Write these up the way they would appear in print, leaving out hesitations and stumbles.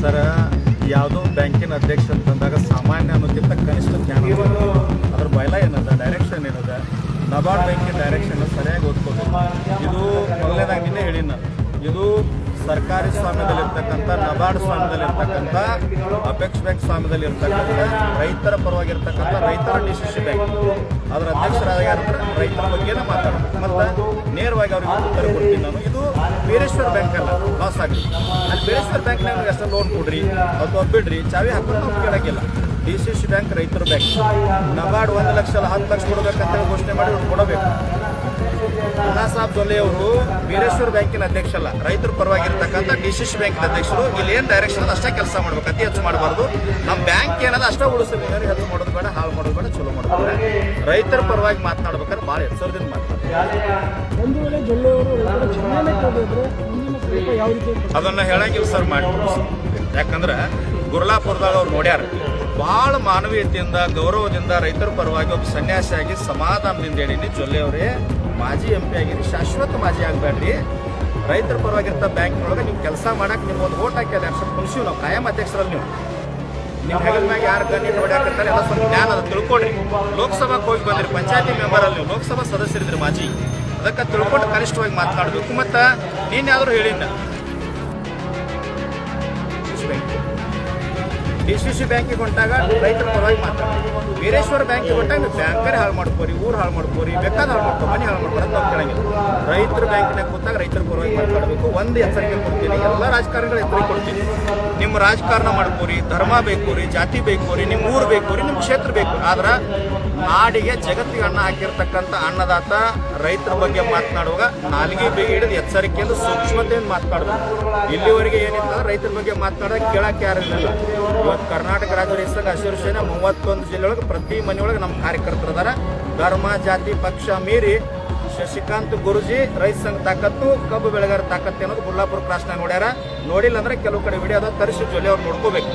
ಸರ ಯಾವುದೋ ಬ್ಯಾಂಕಿನ ಅಧ್ಯಕ್ಷ ಅಂತಂದಾಗ ಸಾಮಾನ್ಯ ಅನ್ನೋಕ್ಕಿಂತ ಕನಿಷ್ಠ ಜ್ಞಾನ ಅದ್ರ ಬಯಲ ಏನದ ಡೈರೆಕ್ಷನ್ ಏನದ ನಬಾರ್ಡ್ ಬ್ಯಾಂಕಿನ ಡೈರೆಕ್ಷನ್ ಸರಿಯಾಗಿ ಓದ್ಕೋಬೇಕು. ಇದು ಮೊದಲನೇದಾಗಿ ನಿನ್ನೆ ಹೇಳಿ ನಾನು, ಇದು ಸರ್ಕಾರಿ ಸ್ವಾಮ್ಯದಲ್ಲಿರ್ತಕ್ಕಂಥ ನಬಾರ್ಡ್ ಸ್ವಾಮ್ಯದಲ್ಲಿರ್ತಕ್ಕಂಥ ಅಪೆಕ್ಸ್ ಬ್ಯಾಂಕ್ ಸ್ವಾಮ್ಯದಲ್ಲಿರ್ತಕ್ಕಂಥ ರೈತರ ಪರವಾಗಿರ್ತಕ್ಕಂಥ ರೈತರ ಡಿಸಿಸಿ ಬ್ಯಾಂಕ್ ಅದರ ಅಧ್ಯಕ್ಷರಾದ ರೈತರ ಬಗ್ಗೆನೇ ಮಾತಾಡೋದು ಮತ್ತು ನೇರವಾಗಿ ಅವ್ರಿಗೆ ಉತ್ತರ ಕೊಡ್ತೀನಿ ನಾನು. ಇದು ಬೀರೇಶ್ವರ ಬ್ಯಾಂಕ್ ಅಲ್ಲ, ಲಾಸ್ ಆಗಲಿ. ಅಲ್ಲಿ ಬೀರೇಶ್ವರ ಬ್ಯಾಂಕ್ನಾಗ ನಮ್ಗೆ ಅಷ್ಟು ಲೋನ್ ಕೊಡ್ರಿ ಅಥವಾ ಬಿಡ್ರಿ ಚಾವಿ ಹಾಕೊಂಡು ನಾವು ಕೇಳೋಂಗಿಲ್ಲ. ಡಿಸಿಸಿ ಬ್ಯಾಂಕ್ ರೈತರ ಬ್ಯಾಂಕ್. ನಬಾರ್ಡ್ 1 ಲಕ್ಷ ಅಲ್ಲ 10 ಲಕ್ಷ ಕೊಡಬೇಕಂತೇಳಿ ಘೋಷಣೆ ಮಾಡಿ ಕೊಡಬೇಕು. ಅಣ್ಣಾ ಸಾಹೇಬ್ ಜೊಲ್ಲೆ ಅವರು ಬೀರೇಶ್ವರ ಬ್ಯಾಂಕಿನ ಅಧ್ಯಕ್ಷ ಅಲ್ಲ, ರೈತರ ಪರವಾಗಿರ್ತಕ್ಕಂಥ ಡಿಸಿಸಿ ಬ್ಯಾಂಕಿನ ಅಧ್ಯಕ್ಷರು. ಇಲ್ಲಿ ಏನು ಡೈರೆಕ್ಷನ್ ಅದ ಅಷ್ಟೇ ಕೆಲಸ ಮಾಡ್ಬೇಕು, ಅತಿ ಹೆಚ್ಚು ಮಾಡಬಾರ್ದು. ನಮ್ಮ ಬ್ಯಾಂಕ್ ಏನದ ಅಷ್ಟೇ ಉಳಿಸ್ಬೇಕು, ಹೆಚ್ಚು ಮಾಡೋದು ಬೇಡ, ಹಾಳು ಮಾಡೋದು ಬೇಡ, ಚಲೋ ಮಾಡೋದು ಬೇಡ. ರೈತರ ಪರವಾಗಿ ಮಾತನಾಡ್ಬೇಕಾದ್ರೆ ಭಾಳ ಎಚ್ಚರದಿಂದ ಮಾತನಾಡ್ತಾರೆ. ಅದನ್ನು ಹೇಳಂಗಿಲ್ಲ ಸರ್ ಮಾಡಿ. ಯಾಕಂದ್ರೆ ಗುರ್ಲಾಪುರದಾಗ ಅವ್ರು ನೋಡ್ಯಾರ ಭಾಳ ಮಾನವೀಯತೆಯಿಂದ ಗೌರವದಿಂದ ರೈತರ ಪರವಾಗಿ ಒಬ್ಬ ಸನ್ಯಾಸಿಯಾಗಿ ಸಮಾಧಾನದಿಂದ ಹೇಳೀನಿ. ಜೊಲ್ಲೆ ಅವರೇ ಮಾಜಿ MP ಆಗಿರಿ, ಶಾಶ್ವತ ಮಾಜಿ ಆಗಬೇಡ್ರಿ. ರೈತರ ಪರವಾಗಿರ್ತ ಬ್ಯಾಂಕ್ನೊಳಗೆ ನೀವು ಕೆಲಸ ಮಾಡಕ್ಕೆ ನೀವು ಒಂದು ಓಟ್ ಹಾಕಿ ಅಲ್ಲಿ ಕುಣಿಸಿವಿ ನಾವು ಕಾಯಂ ಅಧ್ಯಕ್ಷರಲ್ಲಿ. ನೀವು ನಿಮ್ಮ ಹೆಗಲ ಮ್ಯಾಗ ಯಾರು ಗಣ್ಯ ನೋಡ್ಯಾಕಂತಾರೆ ಎಲ್ಲ ಸ್ವಲ್ಪ ಜ್ಞಾನ ಅದು ತಿಳ್ಕೊಡ್ರಿ. ಲೋಕಸಭಾಕ್ಕೆ ಹೋಗಿ ಬಂದ್ರಿ, ಪಂಚಾಯತಿ ಮೆಂಬರಲ್ಲಿ ನೀವು ಲೋಕಸಭಾ ಸದಸ್ಯರಿದ್ರಿ ಮಾಜಿ, ಅದಕ್ಕೆ ತಿಳ್ಕೊಂಡು ಕನಿಷ್ಠವಾಗಿ ಮಾತನಾಡಬೇಕು. ಮತ್ತು ನೀನು ಯಾವ್ದಾದ್ರು ಹೇಳಿದ್ದ ಡಿಸಿಸಿ ಬ್ಯಾಂಕಿಗೆ ಹೊಂಟಾಗ ರೈತರ ಪರವಾಗಿ ಮಾತಾಡ್ತೀವಿ. ಬೀರೇಶ್ವರ ಬ್ಯಾಂಕಿಗೆ ಹೊಂಟಾಗ ನೀವು ಬ್ಯಾಂಕರೇ ಹಾಳು ಮಾಡ್ಕೋರಿ, ಊರು ಹಾಳು ಮಾಡ್ಕೋರಿ, ಬೇಕಾದ ಹಾಳು ಮಾಡ್ಕೊ, ಮನೆ ಹಾಳು ಮಾಡ್ಕೊರಿ ಅಂತ ನಾವು ಕೇಳಂಗಿಲ್ಲ. ರೈತರ ಬ್ಯಾಂಕಿನಾಗ ಕೂತಾಗ ರೈತರ ಪರವಾಗಿ ಮಾತಾಡಬೇಕು. ಒಂದು ಎಚ್ಚರಿಕೆ ಕೊಡ್ತೀನಿ, ಎಲ್ಲ ರಾಜಕಾರಣಿಗಳು ಎಚ್ಚರಿಕೆ ಕೊಡ್ತೀನಿ. ನಿಮ್ಮ ರಾಜಕಾರಣ ಮಾಡ್ಕೋರಿ, ಧರ್ಮ ಬೇಕು ರೀ, ಜಾತಿ ಬೇಕು ರೀ, ನಿಮ್ಮ ಊರು ಬೇಕು ರೀ, ನಿಮ್ಮ ಕ್ಷೇತ್ರ ಬೇಕು. ಆದ್ರೆ ನಾಡಿಗೆ ಜಗತ್ತಿಗೆ ಅನ್ನ ಹಾಕಿರ್ತಕ್ಕಂಥ ಅನ್ನದಾತ ರೈತರ ಬಗ್ಗೆ ಮಾತನಾಡುವಾಗ ನಾಲ್ಗೆ ಬೇಗ ಹಿಡಿದು ಎಚ್ಚರಿಕೆಯಿಂದ ಸೂಕ್ಷ್ಮತೆಯಿಂದ ಮಾತನಾಡಬೇಕು. ಇಲ್ಲಿವರೆಗೆ ಏನಿತ್ತಂದ್ರೆ ರೈತರ ಬಗ್ಗೆ ಮಾತನಾಡೋಕೆ ಕೇಳಕ್ಕೆ ಯಾರಿರಲಿಲ್ಲ. ಇವತ್ತು ಕರ್ನಾಟಕ ರಾಜ್ಯ ರೈತ ಸಂಘ ಹಸಿರು ಸೇನೆ 31 ಜಿಲ್ಲೆಯೊಳಗೆ ಪ್ರತಿ ಮನೆಯೊಳಗೆ ನಮ್ಮ ಕಾರ್ಯಕರ್ತರು ಅದಾರ. ಧರ್ಮ ಜಾತಿ ಪಕ್ಷ ಮೀರಿ ಶಶಿಕಾಂತ್ ಗುರುಜಿ ರೈತ ಸಂಘ ತಾಕತ್ತು, ಕಬ್ಬು ಬೆಳೆಗಾರ ತಾಕತ್ತು ಅನ್ನೋದು ಗುರ್ಲಾಪುರ ಕ್ರಾಸ್ನಾಗ ನೋಡ್ಯಾರ. ನೋಡಿಲ್ಲ ಅಂದ್ರೆ ಕೆಲವು ಕಡೆ ವಿಡಿಯೋ ಅದ ತರಿಸಿ ಜೊಲ್ಲೆ ಅವ್ರು ನೋಡ್ಕೋಬೇಕು.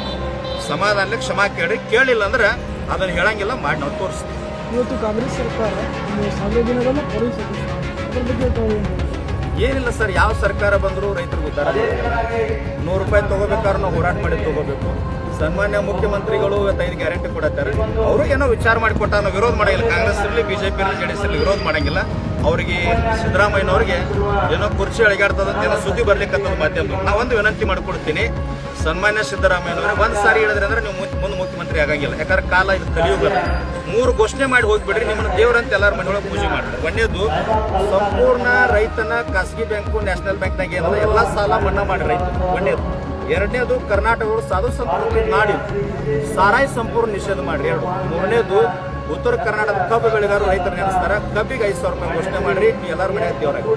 ಸಮಾಧಾನಕ್ಕೆ ಕ್ಷಮಾ ಕೇಳಿ, ಕೇಳಿಲ್ಲ ಅಂದ್ರೆ ಅದನ್ನು ಹೇಳಂಗಿಲ್ಲ, ಮಾಡಿ ನಾವು ತೋರಿಸ್ತೀವಿ. ಇವತ್ತು ಕಾಂಗ್ರೆಸ್ ಸರ್ಕಾರ ಏನಿಲ್ಲ ಸರ್, ಯಾವ ಸರ್ಕಾರ ಬಂದರೂ ರೈತರಿಗೆ ಉದ್ಧಾರ. 100 ರೂಪಾಯಿ ತೊಗೋಬೇಕಾದ್ರೆ ನಾವು ಹೋರಾಟ ಮಾಡಿ ತೊಗೋಬೇಕು. ಸನ್ಮಾನ್ಯ ಮುಖ್ಯಮಂತ್ರಿಗಳು 5 ಗ್ಯಾರಂಟಿ ಕೊಡತ್ತಾರೆ. ಅವರು ಏನೋ ವಿಚಾರ ಮಾಡಿಕೊಟ್ಟ, ನಾವು ವಿರೋಧ ಮಾಡಂಗಿಲ್ಲ. ಕಾಂಗ್ರೆಸ್ ಇರಲಿ, BJP ಇರಲಿ, JDS ಇರಲಿ ವಿರೋಧ ಮಾಡಂಗಿಲ್ಲ. ಅವರಿಗೆ ಸಿದ್ದರಾಮಯ್ಯನವ್ರಿಗೆ ಏನೋ ಕುರ್ಚಿ ಅಳಿಗಾಡ್ತದಂತ ಏನೋ ಸುದ್ದಿ ಬರ್ಲಿಕ್ಕಂತದ್ದು ಮಾಧ್ಯಮದಲ್ಲಿ ನಾವು ಒಂದು ವಿನಂತಿ ಮಾಡ್ಕೊಡ್ತೀನಿ. ಸನ್ಮಾನ್ಯ ಸಿದ್ದರಾಮಯ್ಯನವ್ರೆ ಒಂದು ಸಾರಿ ಹೇಳಿದ್ರೆ ಅಂದ್ರೆ ನೀವು ಮುಂದೆ ಮುಖ್ಯಮಂತ್ರಿ ಆಗಂಗಿಲ್ಲ. ಯಾಕಂದ್ರೆ ಕಾಲ ಇದು ಕಲಿಯುಗ. 3 ಘೋಷಣೆ ಮಾಡಿ ಹೋಗಿಬಿಡ್ರಿ, ನಿಮ್ಮನ್ನು ದೇವರಂತ ಎಲ್ಲರ ಮನೆಯೊಳಗೆ ಪೂಜೆ ಮಾಡ್ತಾರೆ. ಒಂದೇದು ಸಂಪೂರ್ಣ ರೈತನ ಖಾಸಗಿ ಬ್ಯಾಂಕು ನ್ಯಾಷನಲ್ ಬ್ಯಾಂಕ್ನಾಗ ಏನದ ಎಲ್ಲ ಸಾಲ ಮನ್ನಾ ಮಾಡಿ ರೈತ ಒಂದೇದು. ಎರಡನೇದು ಕರ್ನಾಟಕಗಳು ಸಾಧು ಸಂಪೂರ್ಣ ನಾಡಿ ಸಾರಾಯಿ ಸಂಪೂರ್ಣ ನಿಷೇಧ ಮಾಡಿ. 3ನೇದು ಉತ್ತರ ಕರ್ನಾಟಕದ ಕಬ್ಬು ಬೆಳೆಗಾರರು ರೈತರು ನೆನೆಸ್ತಾರೆ, ಕಬ್ಬಿಗೆ 5,000 ರೂಪಾಯಿ ಘೋಷಣೆ ಮಾಡ್ರಿ, ಎಲ್ಲರ ಮನೆಯಾಗ ದೇವರಾಗಿ.